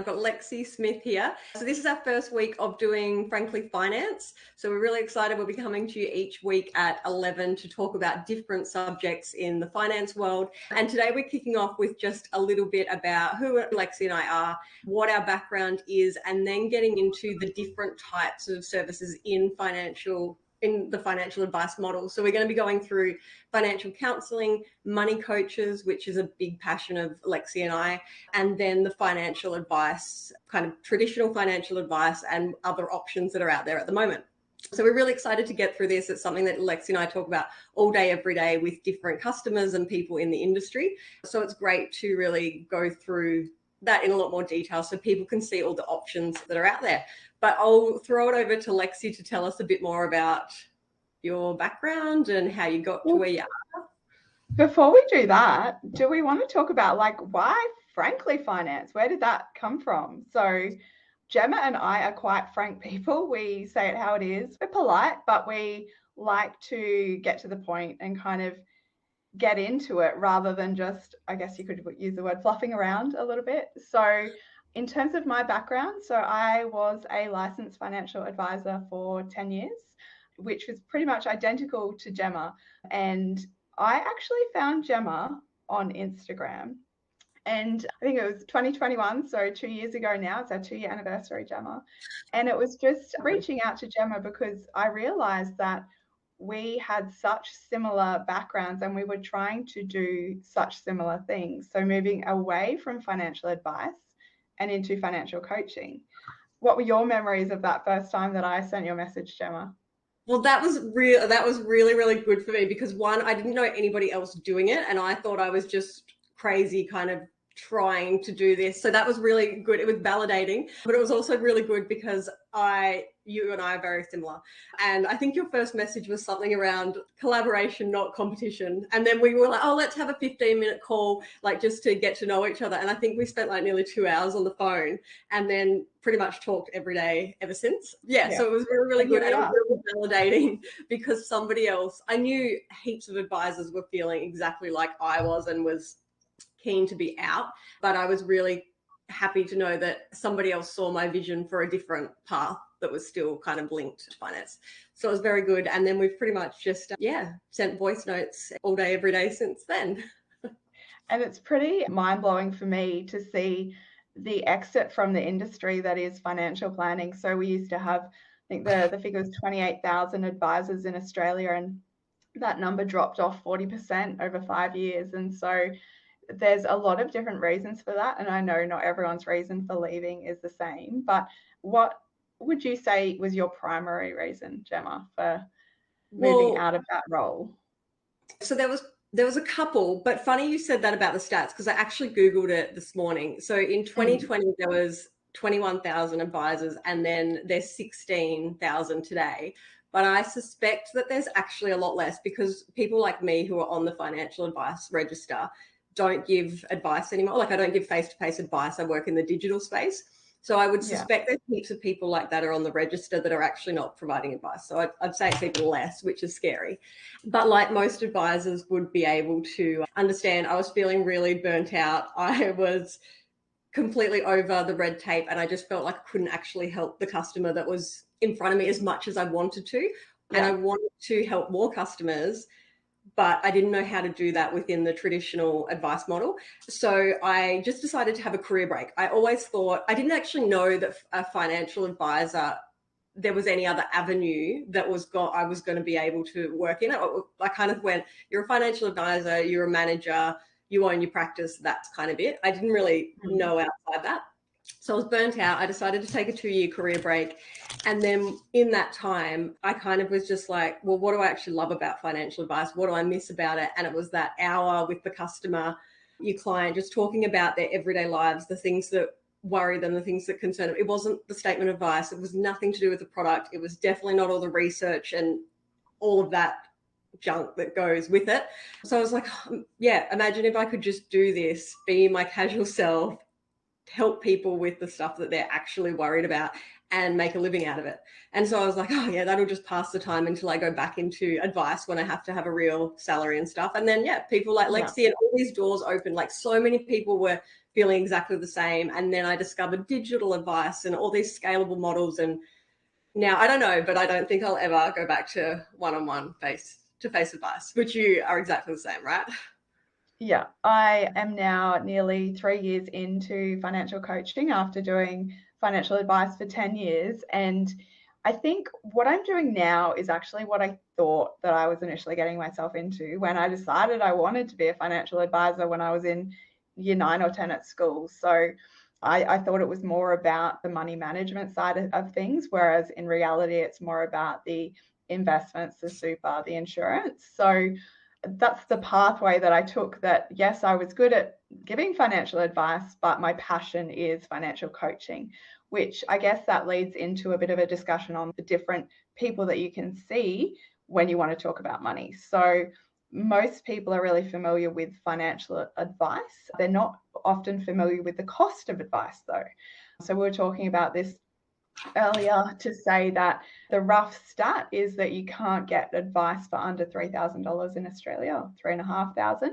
I've got Lexie Smith here. So this is our first week of doing Frankly Finance. So we're really excited. We'll be coming to you each week at 11 to talk about different subjects in the finance world. And today we're kicking off with just a little bit about who Lexie and I are, what our background is, and then getting into the different types of services in the financial advice model. So we're going to be going through financial counseling, money coaches, which is a big passion of Lexie and I, and then the financial advice, kind of traditional financial advice and other options that are out there at the moment. So we're really excited to get through this. It's something that Lexie and I talk about all day, every day with different customers and people in the industry. So it's great to really go through that in a lot more detail so people can see all the options that are out there. But I'll throw it over to Lexie to tell us a bit more about your background and how you got to where you are. Before we do that, do we want to talk about why Frankly Finance? Where did that come from? So Gemma and I are quite frank people. We say it how it is. We're polite, but we like to get to the point and kind of get into it rather than just, I guess you could use the word, fluffing around a little bit. So in terms of my background, so I was a licensed financial advisor for 10 years, which was pretty much identical to Gemma. And I actually found Gemma on Instagram. And I think it was 2021, so 2 years ago now. It's our 2-year anniversary, Gemma. And it was just reaching out to Gemma because I realized that we had such similar backgrounds and we were trying to do such similar things. So moving away from financial advice and into financial coaching. What were your memories of that first time that I sent your message, Gemma? Well, that was really, really good for me because one, I didn't know anybody else doing it and I thought I was just crazy kind of trying to do this. So that was really good. It was validating, but it was also really good because you and I are very similar. And I think your first message was something around collaboration, not competition. And then we were like, oh, let's have a 15-minute call, like just to get to know each other. And I think we spent like nearly 2 hours on the phone and then pretty much talked every day ever since. Yeah. So it was really, really good. And it was really validating because somebody else, I knew heaps of advisors were feeling exactly like I was and was keen to be out, but I was really happy to know that somebody else saw my vision for a different path that was still kind of linked to finance. So it was very good. And then we've pretty much just, sent voice notes all day, every day since then. And it's pretty mind-blowing for me to see the exit from the industry that is financial planning. So we used to have, I think the figure was 28,000 advisors in Australia, and that number dropped off 40% over 5 years. And so there's a lot of different reasons for that. And I know not everyone's reason for leaving is the same, but what would you say was your primary reason, Gemma, for moving out of that role? So there was a couple, but funny you said that about the stats because I actually Googled it this morning. So in 2020, there was 21,000 advisors and then there's 16,000 today. But I suspect that there's actually a lot less because people like me who are on the financial advice register don't give advice anymore. Like I don't give face-to-face advice. I work in the digital space. So I would suspect there's heaps of people like that are on the register that are actually not providing advice. So I'd say it's even less, which is scary. But like most advisors would be able to understand, I was feeling really burnt out. I was completely over the red tape and I just felt like I couldn't actually help the customer that was in front of me as much as I wanted to. And I wanted to help more customers, but I didn't know how to do that within the traditional advice model. So I just decided to have a career break. I always thought, I didn't actually know that a financial advisor, there was any other avenue that I was going to be able to work in it. I kind of went, you're a financial advisor, you're a manager, you own your practice, that's kind of it. I didn't really know outside that. So I was burnt out. I decided to take a 2-year career break. And then in that time, I kind of was just like, well, what do I actually love about financial advice? What do I miss about it? And it was that hour with the customer, your client, just talking about their everyday lives, the things that worry them, the things that concern them. It wasn't the statement of advice. It was nothing to do with the product. It was definitely not all the research and all of that junk that goes with it. So I was like, imagine if I could just do this, be my casual self, help people with the stuff that they're actually worried about and make a living out of it. And so I was like, oh yeah, that'll just pass the time until I go back into advice when I have to have a real salary and stuff. And then, yeah, people like Lexie and all these doors open, like so many people were feeling exactly the same. And then I discovered digital advice and all these scalable models. And now I don't know, but I don't think I'll ever go back to one-on-one face-to-face advice, which you are exactly the same, right? Yeah, I am now nearly 3 years into financial coaching after doing financial advice for 10 years. And I think what I'm doing now is actually what I thought that I was initially getting myself into when I decided I wanted to be a financial advisor when I was in year 9 or 10 at school. So I thought it was more about the money management side of things, whereas in reality, it's more about the investments, the super, the insurance. So that's the pathway that I took. That yes, I was good at giving financial advice, but my passion is financial coaching, which I guess that leads into a bit of a discussion on the different people that you can see when you want to talk about money. So most people are really familiar with financial advice. They're not often familiar with the cost of advice though. So we were talking about this earlier to say that the rough stat is that you can't get advice for under $3,000 in Australia, 3,500.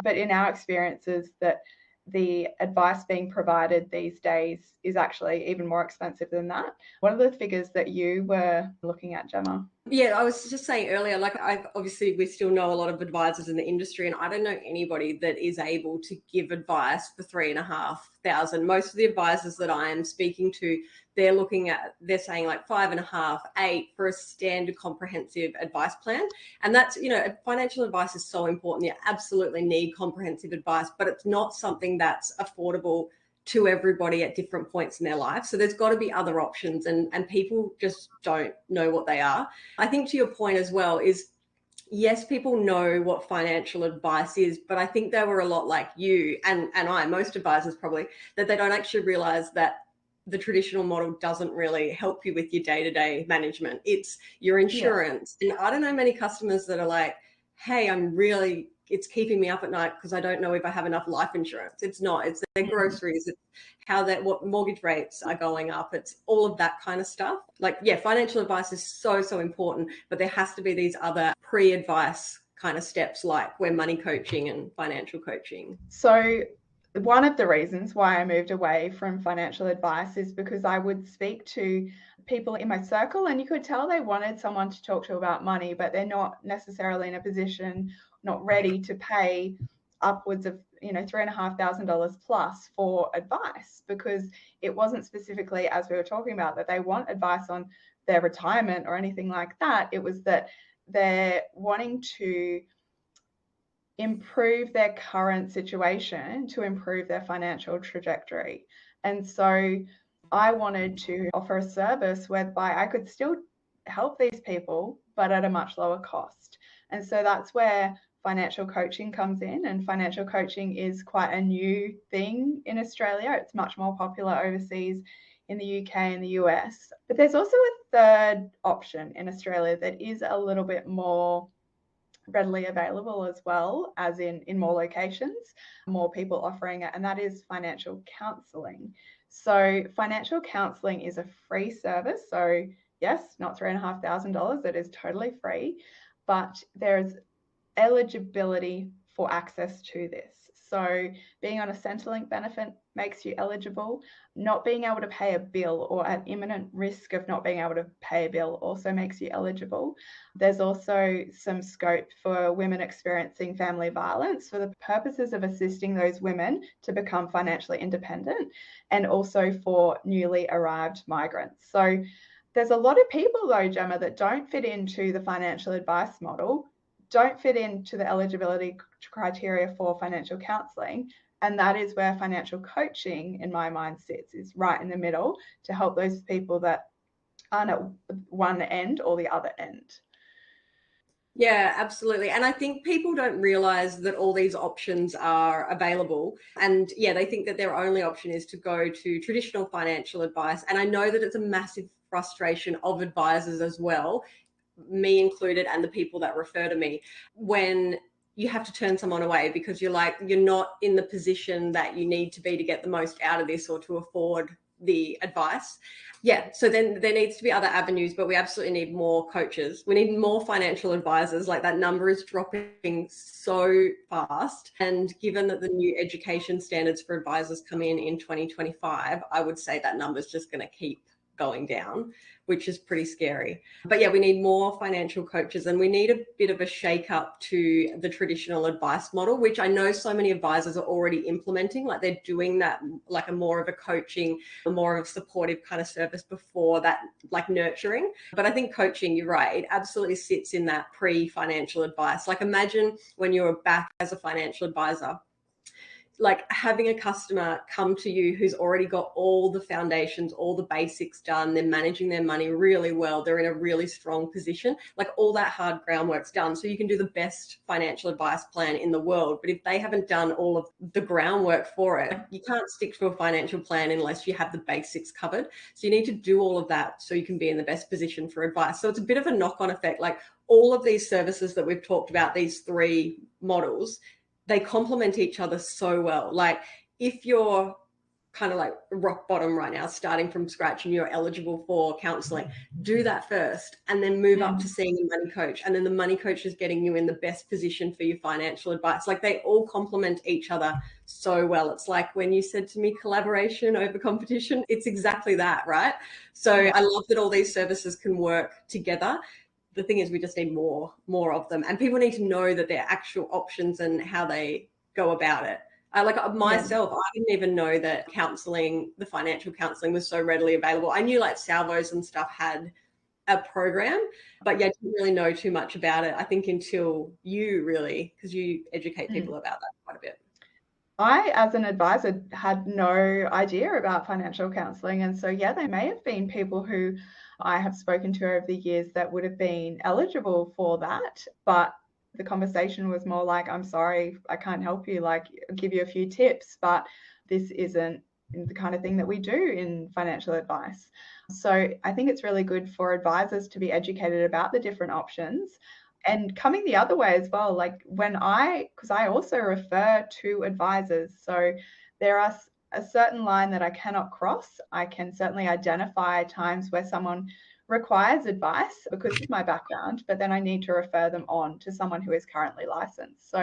But in our experiences, that the advice being provided these days is actually even more expensive than that. What are the figures that you were looking at, Gemma? Yeah, I was just saying earlier, like obviously we still know a lot of advisors in the industry, and I don't know anybody that is able to give advice for 3,500. Most of the advisors that I am speaking to, they're saying like 5.5, 8 for a standard comprehensive advice plan. And that's, financial advice is so important. You absolutely need comprehensive advice, but it's not something that's affordable to everybody at different points in their life. So there's got to be other options, and people just don't know what they are. I think to your point as well is, yes, people know what financial advice is, but I think they were a lot like you and most advisors probably, that they don't actually realize that the traditional model doesn't really help you with your day-to-day management. It's your insurance. Yeah. And I don't know many customers that are like, hey, it's keeping me up at night because I don't know if I have enough life insurance. It's not. It's their groceries. It's what mortgage rates are going up. It's all of that kind of stuff. Like, yeah, financial advice is so, so important, but there has to be these other pre-advice kind of steps, like we're money coaching and financial coaching. So one of the reasons why I moved away from financial advice is because I would speak to people in my circle, and you could tell they wanted someone to talk to about money, but they're not necessarily in a position, not ready to pay upwards of $3,500 plus for advice, because it wasn't specifically, as we were talking about, that they want advice on their retirement or anything like that. It was that they're wanting to improve their current situation to improve their financial trajectory. And so I wanted to offer a service whereby I could still help these people, but at a much lower cost. And so that's where financial coaching comes in. And financial coaching is quite a new thing in Australia. It's much more popular overseas in the UK and the US. But there's also a third option in Australia that is a little bit more readily available as well, as in more locations, more people offering it, and that is financial counselling. So financial counselling is a free service. So yes, not $3,500, it is totally free, but there's eligibility for access to this. So being on a Centrelink benefit makes you eligible. Not being able to pay a bill or at imminent risk of not being able to pay a bill also makes you eligible. There's also some scope for women experiencing family violence for the purposes of assisting those women to become financially independent, and also for newly arrived migrants. So there's a lot of people though, Gemma, that don't fit into the financial advice model, don't fit into the eligibility criteria for financial counselling. And that is where financial coaching, in my mind, sits, is right in the middle to help those people that aren't at one end or the other end. Yeah, absolutely. And I think people don't realize that all these options are available. And yeah, they think that their only option is to go to traditional financial advice. And I know that it's a massive frustration of advisors as well, me included, and the people that refer to me, when you have to turn someone away because you're not in the position that you need to be to get the most out of this or to afford the advice. Yeah, so then there needs to be other avenues, but we absolutely need more coaches. We need more financial advisors. Like, that number is dropping so fast. And given that the new education standards for advisors come in 2025, I would say that number is just going to keep going down, which is pretty scary. But yeah, we need more financial coaches, and we need a bit of a shake up to the traditional advice model, which I know so many advisors are already implementing. Like, they're doing that, like a more of a coaching, a more of a supportive kind of service before that, like nurturing. But I think coaching, you're right, it absolutely sits in that pre-financial advice. Like, imagine when you're back as a financial advisor, like having a customer come to you who's already got all the foundations, all the basics done, they're managing their money really well, they're in a really strong position, like all that hard groundwork's done. So you can do the best financial advice plan in the world, but if they haven't done all of the groundwork for it, you can't stick to a financial plan unless you have the basics covered. So you need to do all of that so you can be in the best position for advice. So it's a bit of a knock-on effect. Like, all of these services that we've talked about, these three models, they complement each other so well. Like, if you're kind of like rock bottom right now, starting from scratch, and you're eligible for counseling, do that first and then move up to seeing a money coach. And then the money coach is getting you in the best position for your financial advice. Like, they all complement each other so well. It's like when you said to me, collaboration over competition, it's exactly that, right? So I love that all these services can work together. The thing is, we just need more of them, and people need to know that they're actual options and how they go about it. Like myself, I didn't even know that counseling, the financial counseling, was so readily available. I knew like Salvos and stuff had a program, but yeah, I didn't really know too much about it, I think, until you really, because you educate people about that quite a bit. I, as an advisor, had no idea about financial counselling. And so, yeah, there may have been people who I have spoken to over the years that would have been eligible for that. But the conversation was more like, I'm sorry, I can't help you, like, I'll give you a few tips, but this isn't the kind of thing that we do in financial advice. So I think it's really good for advisors to be educated about the different options. And coming the other way as well, like because I also refer to advisors. So there are a certain line that I cannot cross. I can certainly identify times where someone requires advice because of my background, but then I need to refer them on to someone who is currently licensed. So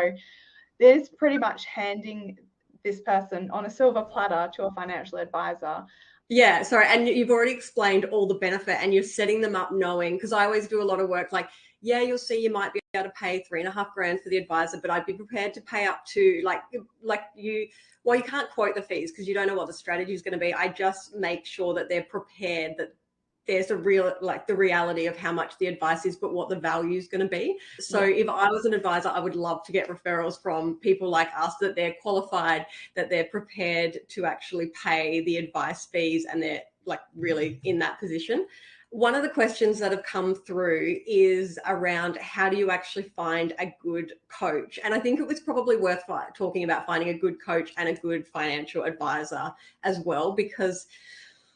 there's pretty much handing this person on a silver platter to a financial advisor. Yeah, sorry. And you've already explained all the benefit, and you're setting them up knowing, because I always do a lot of work like, yeah, you'll see you might be able to pay $3,500 for the advisor, but I'd be prepared to pay up to you can't quote the fees because you don't know what the strategy is going to be. I just make sure that they're prepared, that there's a real, like, the reality of how much the advice is, but what the value is going to be. So if I was an advisor, I would love to get referrals from people like us, that they're qualified, that they're prepared to actually pay the advice fees, and they're like really in that position. One of the questions that have come through is around, how do you actually find a good coach? And I think it was probably worth talking about finding a good coach and a good financial advisor as well, because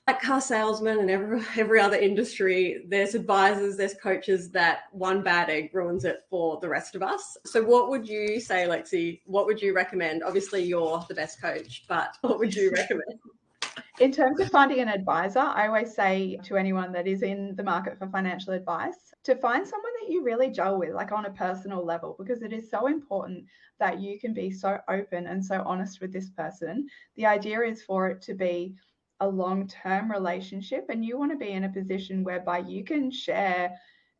like car salesmen and every other industry, there's advisors, there's coaches that one bad egg ruins it for the rest of us. So what would you say, Lexie? What would you recommend? Obviously, you're the best coach, but what would you recommend? In terms of finding an advisor, I always say to anyone that is in the market for financial advice to find someone that you really gel with, like on a personal level, because it is so important that you can be so open and so honest with this person. The idea is for it to be a long-term relationship, and you want to be in a position whereby you can share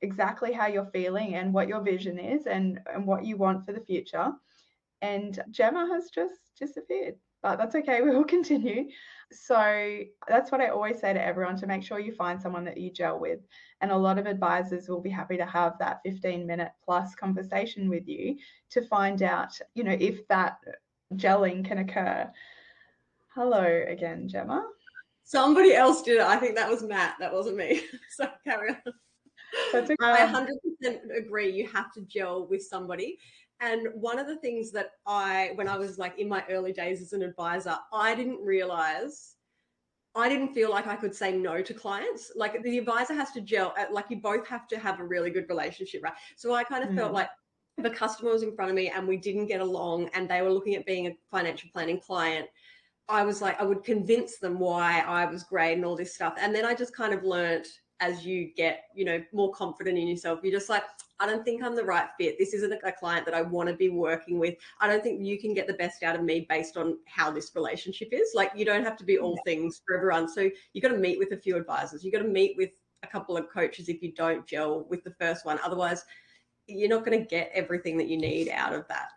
exactly how you're feeling and what your vision is and what you want for the future. And Gemma has just disappeared, but that's okay, we will continue. So that's what I always say to everyone, to make sure you find someone that you gel with. And a lot of advisors will be happy to have that 15-minute plus conversation with you to find out, if that gelling can occur. Hello again, Gemma. Somebody else did it. I think that was Matt. That wasn't me. So carry on. That's okay. I 100% agree. You have to gel with somebody. And one of the things that when I was like in my early days as an advisor, I didn't feel like I could say no to clients. Like, the advisor has to gel, like, you both have to have a really good relationship, right? So I kind of felt like if a customer was in front of me and we didn't get along and they were looking at being a financial planning client, I was like, I would convince them why I was great and all this stuff. And then I just kind of learned, as you get, more confident in yourself, you're just like, I don't think I'm the right fit. This isn't a client that I want to be working with. I don't think you can get the best out of me based on how this relationship is. Like, you don't have to be all things for everyone. So you got to meet with a few advisors. You got to meet with a couple of coaches if you don't gel with the first one. Otherwise, you're not going to get everything that you need out of that.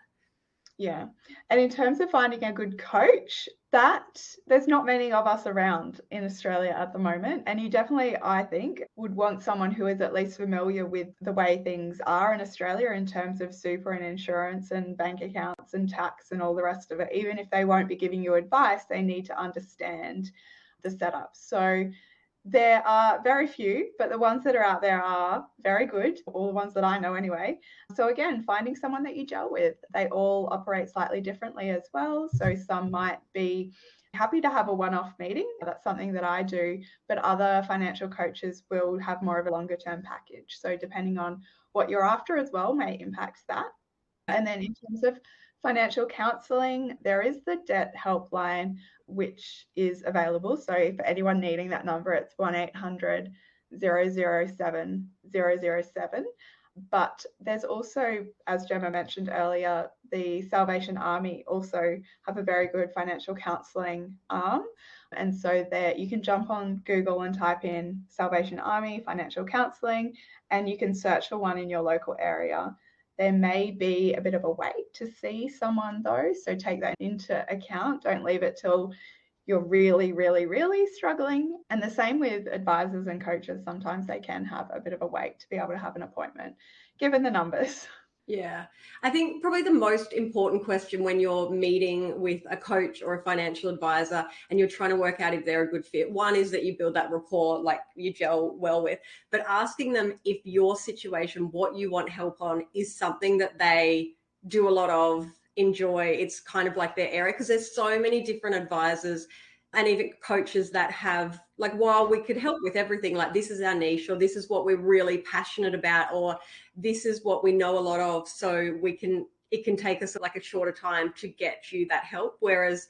Yeah. And in terms of finding a good coach, there's not many of us around in Australia at the moment. And you definitely, I think, would want someone who is at least familiar with the way things are in Australia in terms of super and insurance and bank accounts and tax and all the rest of it. Even if they won't be giving you advice, they need to understand the setup. So there are very few, but the ones that are out there are very good, all the ones that I know anyway. So again, finding someone that you gel with. They all operate slightly differently as well. So some might be happy to have a one-off meeting. That's something that I do, but other financial coaches will have more of a longer-term package. So depending on what you're after as well may impact that. And then in terms of financial counselling, there is the debt helpline, which is available. So for anyone needing that number, it's 1-800 007 007. But there's also, as Gemma mentioned earlier, the Salvation Army also have a very good financial counselling arm. And so there you can jump on Google and type in Salvation Army financial counselling, and you can search for one in your local area. There may be a bit of a wait to see someone though, so take that into account. Don't leave it till you're really, really, really struggling. And the same with advisors and coaches. Sometimes they can have a bit of a wait to be able to have an appointment, given the numbers. Yeah, I think probably the most important question when you're meeting with a coach or a financial advisor and you're trying to work out if they're a good fit, one is that you build that rapport, like you gel well with, but asking them if your situation, what you want help on, is something that they do a lot of, enjoy, it's kind of like their area, because there's so many different advisors and even coaches that have, like, while we could help with everything, like this is our niche, or this is what we're really passionate about, or this is what we know a lot of, so it can take us like a shorter time to get you that help. Whereas,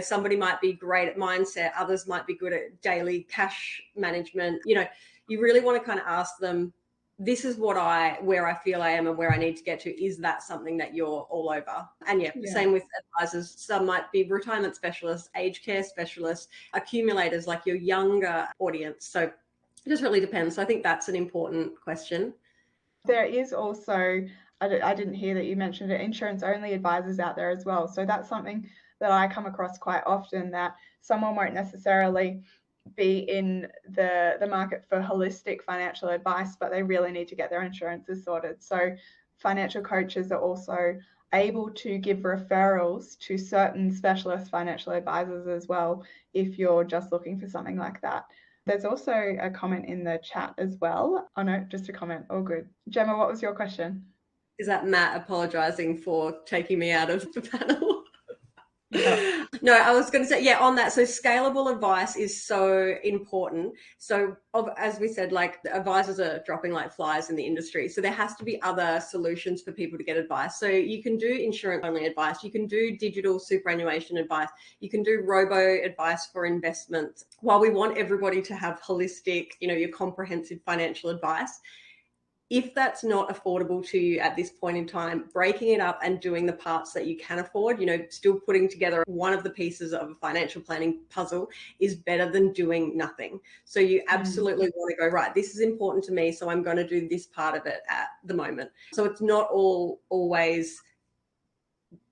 somebody might be great at mindset, others might be good at daily cash management. You really want to kind of ask them, this is where I feel I am and where I need to get to. Is that something that you're all over? And yeah, same with advisors. Some might be retirement specialists, aged care specialists, accumulators, like your younger audience. So it just really depends. So I think that's an important question. There is also, I didn't hear that you mentioned it, insurance only advisors out there as well. So that's something that I come across quite often, that someone won't necessarily be in the market for holistic financial advice, but they really need to get their insurances sorted. So financial coaches are also able to give referrals to certain specialist financial advisors as well, if you're just looking for something like that. There's also a comment in the chat as well. Oh no, just a comment. All good. Gemma, what was your question? Is that Matt apologizing for taking me out of the panel? Yeah. No, I was going to say, yeah, on that. So scalable advice is so important. So as we said, like, the advisors are dropping like flies in the industry. So there has to be other solutions for people to get advice. So you can do insurance only advice. You can do digital superannuation advice. You can do robo advice for investments. While we want everybody to have holistic, your comprehensive financial advice, if that's not affordable to you at this point in time, breaking it up and doing the parts that you can afford, still putting together one of the pieces of a financial planning puzzle is better than doing nothing. So you absolutely want to go, right, this is important to me, so I'm going to do this part of it at the moment. So it's not always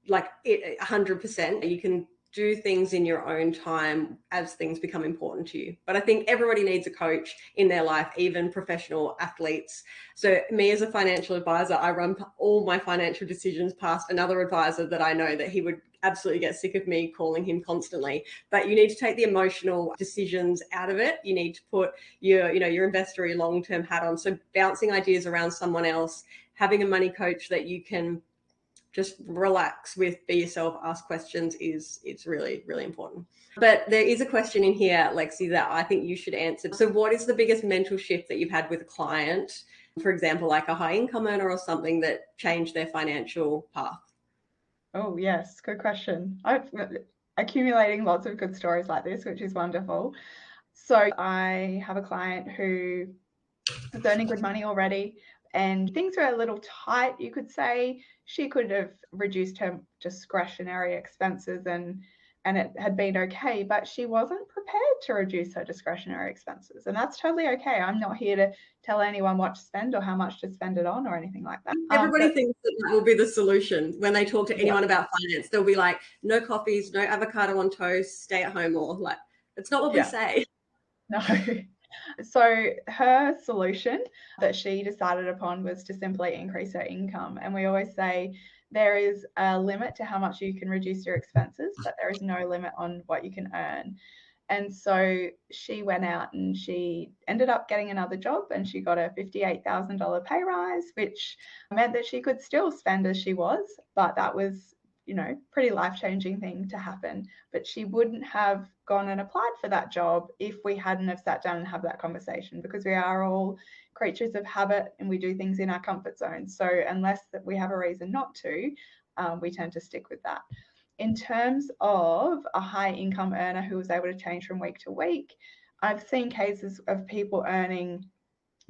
like 100%. You can do things in your own time as things become important to you. But I think everybody needs a coach in their life, even professional athletes. So me as a financial advisor, I run all my financial decisions past another advisor that I know that he would absolutely get sick of me calling him constantly. But you need to take the emotional decisions out of it. You need to put your investor long-term hat on. So bouncing ideas around someone else, having a money coach that you can just relax with, be yourself, ask questions, it's really, really important. But there is a question in here, Lexie, that I think you should answer. So what is the biggest mental shift that you've had with a client, for example, like a high income earner or something that changed their financial path? Oh, yes. Good question. accumulating lots of good stories like this, which is wonderful. So I have a client who is earning good money already, and things are a little tight, you could say. She could have reduced her discretionary expenses and it had been okay, but she wasn't prepared to reduce her discretionary expenses. And that's totally okay. I'm not here to tell anyone what to spend or how much to spend it on or anything like that. Everybody thinks that will be the solution. When they talk to anyone about finance, they'll be like, no coffees, no avocado on toast, stay at home more. Like, it's not what we say. No. So her solution that she decided upon was to simply increase her income. And we always say there is a limit to how much you can reduce your expenses, but there is no limit on what you can earn. And so she went out and she ended up getting another job, and she got a $58,000 pay rise, which meant that she could still spend as she was, but that was, pretty life-changing thing to happen. But she wouldn't have gone and applied for that job if we hadn't have sat down and have that conversation, because we are all creatures of habit and we do things in our comfort zone. So unless that we have a reason not to, we tend to stick with that. In terms of a high income earner who was able to change from week to week, I've seen cases of people earning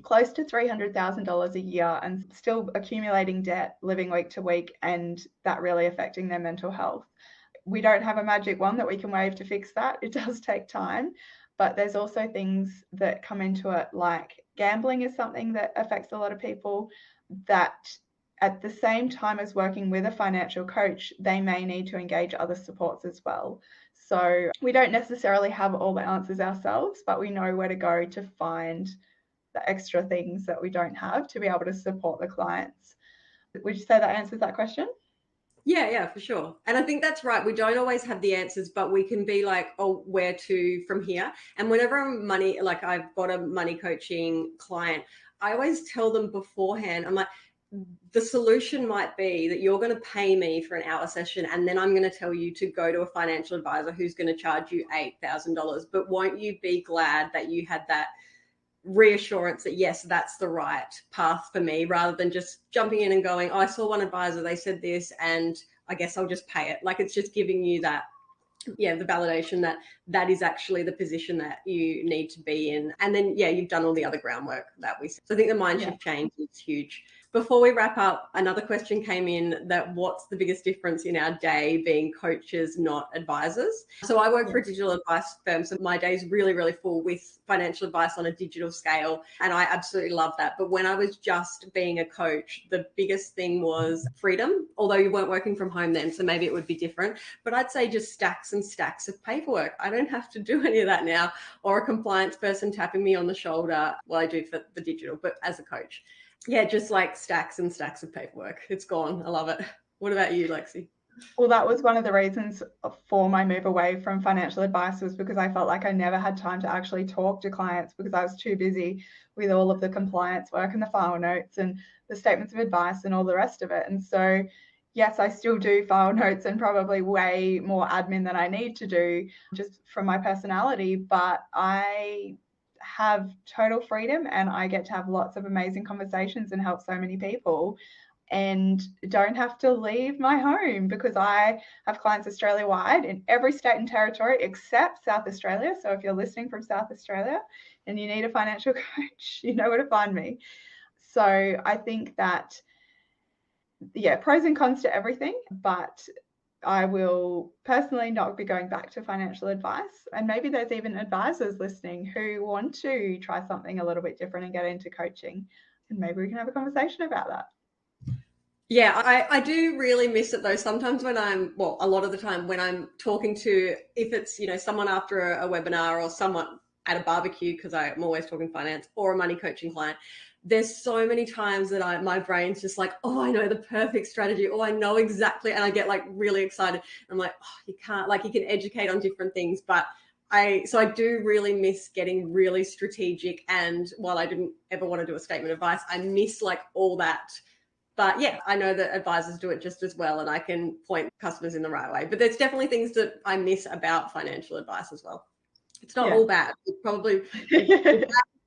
close to $300,000 a year and still accumulating debt, living week to week, and that really affecting their mental health. We don't have a magic wand that we can wave to fix that. It does take time, but there's also things that come into it, like gambling is something that affects a lot of people, that at the same time as working with a financial coach, they may need to engage other supports as well. So we don't necessarily have all the answers ourselves, but we know where to go to find the extra things that we don't have to be able to support the clients. Would you say that answers that question? Yeah, for sure. And I think that's right. We don't always have the answers, but we can be like, oh, where to from here? And whenever I've got a money coaching client, I always tell them beforehand, I'm like, the solution might be that you're going to pay me for an hour session, and then I'm going to tell you to go to a financial advisor who's going to charge you $8,000. But won't you be glad that you had that reassurance that yes, that's the right path for me, rather than just jumping in and going, oh, I saw one advisor, they said this, and I guess I'll just pay it. Like, it's just giving you that, the validation that that is actually the position that you need to be in. And then, you've done all the other groundwork that we said. So I think the mind shift change is huge. Before we wrap up, another question came in that what's the biggest difference in our day being coaches, not advisors? So I work for a digital advice firm. So my day is really, really full with financial advice on a digital scale. And I absolutely love that. But when I was just being a coach, the biggest thing was freedom, although you weren't working from home then. So maybe it would be different. But I'd say just stacks and stacks of paperwork. I don't have to do any of that now, or a compliance person tapping me on the shoulder. Well, I do for the digital, but as a coach. Just like stacks and stacks of paperwork. It's gone. I love it. What about you, Lexie? Well, that was one of the reasons for my move away from financial advice, was because I felt like I never had time to actually talk to clients because I was too busy with all of the compliance work and the file notes and the statements of advice and all the rest of it. And so, yes, I still do file notes and probably way more admin than I need to do just from my personality, but I have total freedom and I get to have lots of amazing conversations and help so many people, and don't have to leave my home, because I have clients Australia-wide in every state and territory except South Australia. So if you're listening from South Australia and you need a financial coach, you know where to find me. So I think that, pros and cons to everything, but I will personally not be going back to financial advice. And maybe there's even advisors listening who want to try something a little bit different and get into coaching. And maybe we can have a conversation about that. Yeah, I do really miss it though. Sometimes when a lot of the time when I'm talking to, if it's, someone after a webinar or someone at a barbecue, because I'm always talking finance, or a money coaching client, there's so many times that my brain's just like, oh, I know the perfect strategy. Oh, I know exactly. And I get like really excited. I'm like, oh, you can't, like, you can educate on different things, but I do really miss getting really strategic. And while I didn't ever want to do a statement of advice, I miss like all that. But I know that advisors do it just as well, and I can point customers in the right way. But there's definitely things that I miss about financial advice as well. It's not all bad. It's probably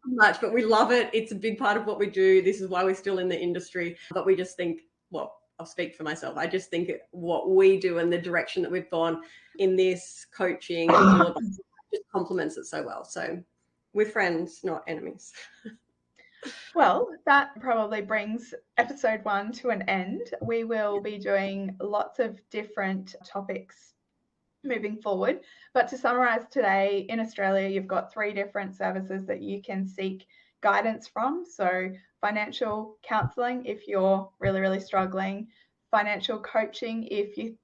much, but we love it. It's a big part of what we do. This is why we're still in the industry. But we just think, I'll speak for myself. I just think what we do and the direction that we've gone in this coaching, all of us, just complements it so well. So we're friends, not enemies. Well, that probably brings episode 1 to an end. We will be doing lots of different topics moving forward. But to summarize today, in Australia, you've got 3 different services that you can seek guidance from. So financial counseling if you're really, really struggling, financial coaching if you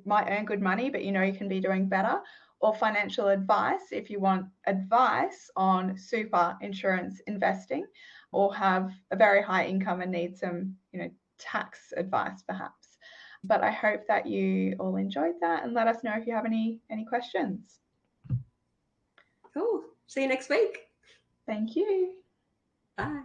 might earn good money, but you can be doing better, or financial advice if you want advice on super insurance investing or have a very high income and need some, tax advice perhaps. But I hope that you all enjoyed that, and let us know if you have any questions. Cool. See you next week. Thank you. Bye.